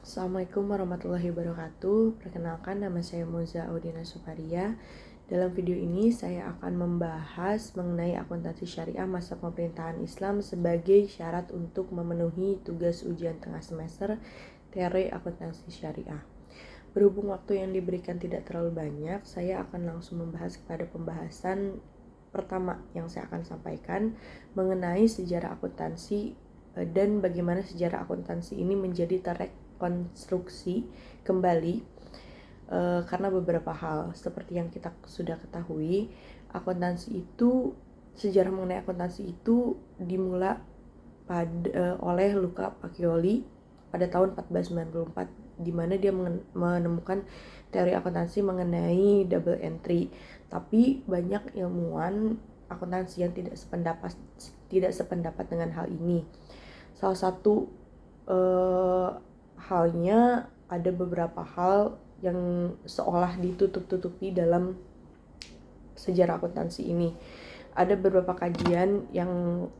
Assalamualaikum warahmatullahi wabarakatuh. Perkenalkan, nama saya Moza Audina Suparia. Dalam video ini saya akan membahas mengenai akuntansi syariah masa pemerintahan Islam sebagai syarat untuk memenuhi tugas ujian tengah semester teori akuntansi syariah. Berhubung waktu yang diberikan tidak terlalu banyak, saya akan langsung membahas kepada pembahasan pertama yang saya akan sampaikan mengenai sejarah akuntansi dan bagaimana sejarah akuntansi ini menjadi terrekonstruksi kembali karena beberapa hal. Seperti yang kita sudah ketahui, sejarah mengenai akuntansi itu dimulai oleh Luca Pacioli pada tahun 1494, di mana dia menemukan teori akuntansi mengenai double entry. Tapi banyak ilmuwan akuntansi yang tidak sependapat dengan hal ini. Salah satu halnya, ada beberapa hal yang seolah ditutup-tutupi dalam sejarah akuntansi ini. Ada beberapa kajian yang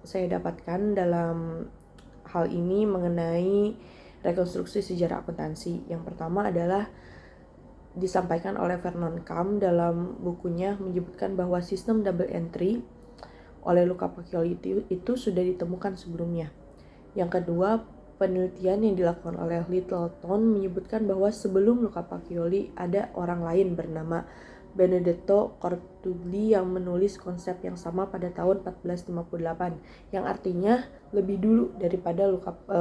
saya dapatkan dalam hal ini mengenai rekonstruksi sejarah akuntansi. Yang pertama adalah disampaikan oleh Vernon Kam dalam bukunya, menyebutkan bahwa sistem double entry oleh Luca Pacioli itu sudah ditemukan sebelumnya. Yang kedua, penelitian yang dilakukan oleh Littleton menyebutkan bahwa sebelum Luca Pacioli ada orang lain bernama Benedetto Cortugli yang menulis konsep yang sama pada tahun 1458, yang artinya lebih dulu daripada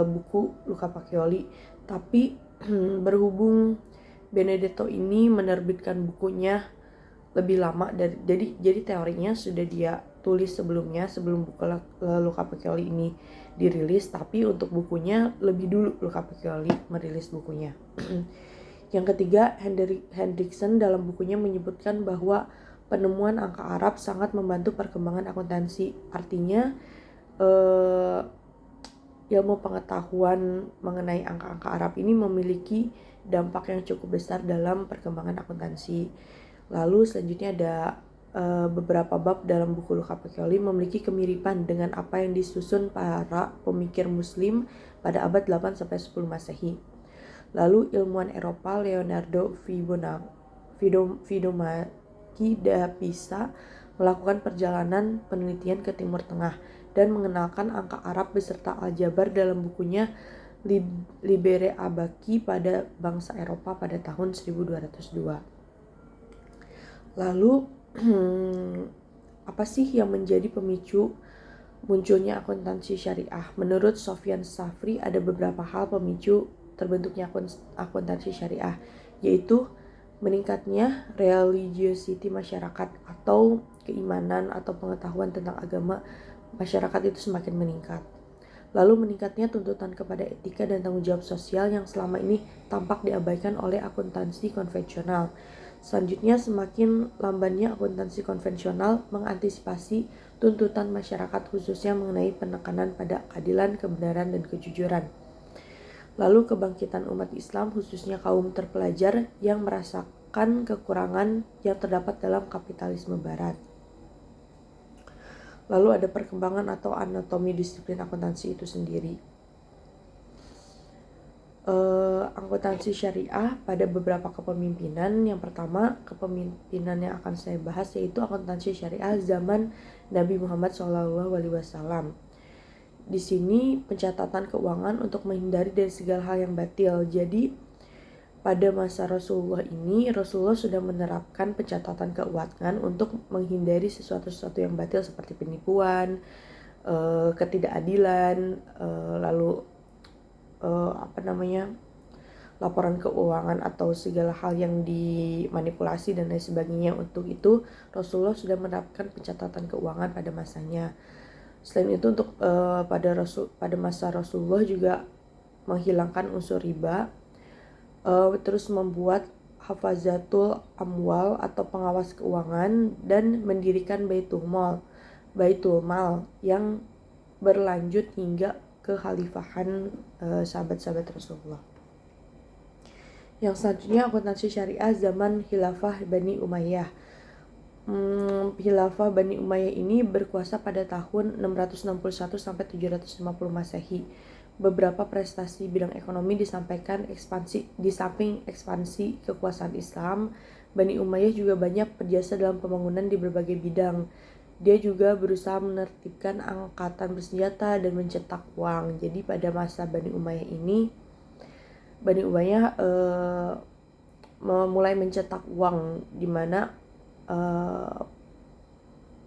buku Luca Pacioli. Tapi berhubung Benedetto ini menerbitkan bukunya lebih lama, jadi teorinya sudah dia tulis sebelumnya, sebelum buku Luca Pacioli ini dirilis, tapi untuk bukunya lebih dulu Luca Pacioli merilis bukunya. Yang ketiga, Hendrickson dalam bukunya menyebutkan bahwa penemuan angka Arab sangat membantu perkembangan akuntansi. Artinya ilmu pengetahuan mengenai angka-angka Arab ini memiliki dampak yang cukup besar dalam perkembangan akuntansi. Lalu selanjutnya ada beberapa bab dalam buku Luca Pacioli memiliki kemiripan dengan apa yang disusun para pemikir muslim pada abad 8-10 Masehi. Lalu ilmuwan Eropa Leonardo Fidomacci da Pisa melakukan perjalanan penelitian ke Timur Tengah dan mengenalkan angka Arab beserta aljabar dalam bukunya Libere Abaci pada bangsa Eropa pada tahun 1202. Lalu apa sih yang menjadi pemicu munculnya akuntansi syariah? Menurut Sofyan Safri, ada beberapa hal pemicu terbentuknya akuntansi syariah, yaitu meningkatnya religiosity masyarakat atau keimanan atau pengetahuan tentang agama masyarakat itu semakin meningkat. Lalu meningkatnya tuntutan kepada etika dan tanggung jawab sosial yang selama ini tampak diabaikan oleh akuntansi konvensional. Selanjutnya, semakin lambannya akuntansi konvensional mengantisipasi tuntutan masyarakat khususnya mengenai penekanan pada keadilan, kebenaran, dan kejujuran. Lalu kebangkitan umat Islam khususnya kaum terpelajar yang merasakan kekurangan yang terdapat dalam kapitalisme barat. Lalu ada perkembangan atau anatomi disiplin akuntansi itu sendiri. Akuntansi syariah pada beberapa kepemimpinan. Yang pertama, kepemimpinan yang akan saya bahas yaitu akuntansi syariah zaman Nabi Muhammad SAW. Di sini pencatatan keuangan untuk menghindari dari segala hal yang batil. Jadi pada masa Rasulullah ini, Rasulullah sudah menerapkan pencatatan keuangan untuk menghindari sesuatu yang batil seperti penipuan, ketidakadilan, lalu laporan keuangan atau segala hal yang dimanipulasi dan lain sebagainya. Untuk itu Rasulullah sudah menerapkan pencatatan keuangan pada masanya. Selain itu untuk pada masa Rasulullah juga menghilangkan unsur riba, terus membuat hafazatul amwal atau pengawas keuangan, dan mendirikan baitul mal yang berlanjut hingga kekhalifahan sahabat-sahabat Rasulullah. Yang selanjutnya akuntansi syariah zaman Khilafah Bani Umayyah. Khilafah Bani Umayyah ini berkuasa pada tahun 661 sampai 750 Masehi. beberapa prestasi bidang ekonomi disampaikan di samping ekspansi kekuasaan Islam, Bani Umayyah juga banyak berjasa dalam pembangunan di berbagai bidang. Dia juga berusaha menertibkan angkatan bersenjata dan mencetak uang. Jadi pada masa Bani Umayyah ini, Bani Umayyah mulai mencetak uang, di mana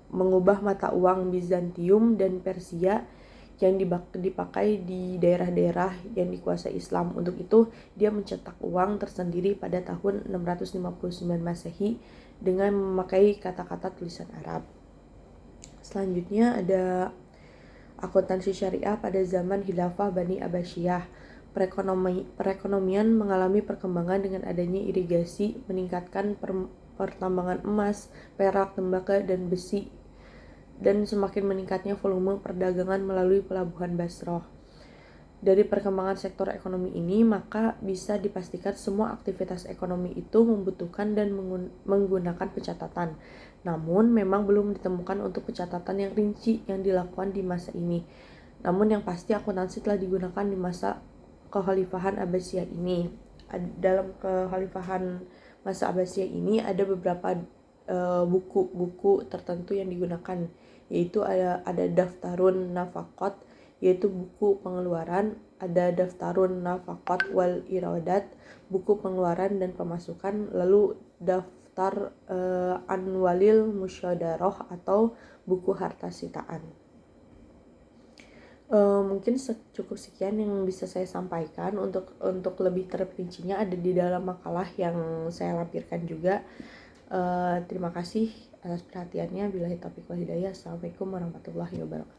mengubah mata uang Bizantium dan Persia yang dipakai di daerah-daerah yang dikuasai Islam. Untuk itu, dia mencetak uang tersendiri pada tahun 659 Masehi dengan memakai kata-kata tulisan Arab. Selanjutnya ada akuntansi syariah pada zaman Khilafah Bani Abbasiyah. Perekonomian mengalami perkembangan dengan adanya irigasi, meningkatkan pertambangan emas, perak, tembaga, dan besi, dan semakin meningkatnya volume perdagangan melalui pelabuhan Basrah. Dari perkembangan sektor ekonomi ini, maka bisa dipastikan semua aktivitas ekonomi itu membutuhkan dan menggunakan pencatatan. Namun, memang belum ditemukan untuk pencatatan yang rinci yang dilakukan di masa ini. Namun yang pasti akuntansi telah digunakan di masa Kekhalifahan Abbasiyah ini. Dalam Kekhalifahan masa Abbasiyah ini ada beberapa buku-buku tertentu yang digunakan, yaitu ada Daftarun Nafaqat, yaitu buku pengeluaran, ada Daftarun Nafaqat wal Iradat, buku pengeluaran dan pemasukan, lalu Daftar Anwalil Musyadarah atau buku harta sitaan. Mungkin cukup sekian yang bisa saya sampaikan. Untuk lebih terperincinya ada di dalam makalah yang saya lampirkan juga. Terima kasih atas perhatiannya. Billahi taufiq wal hidayah. Assalamualaikum warahmatullahi wabarakatuh.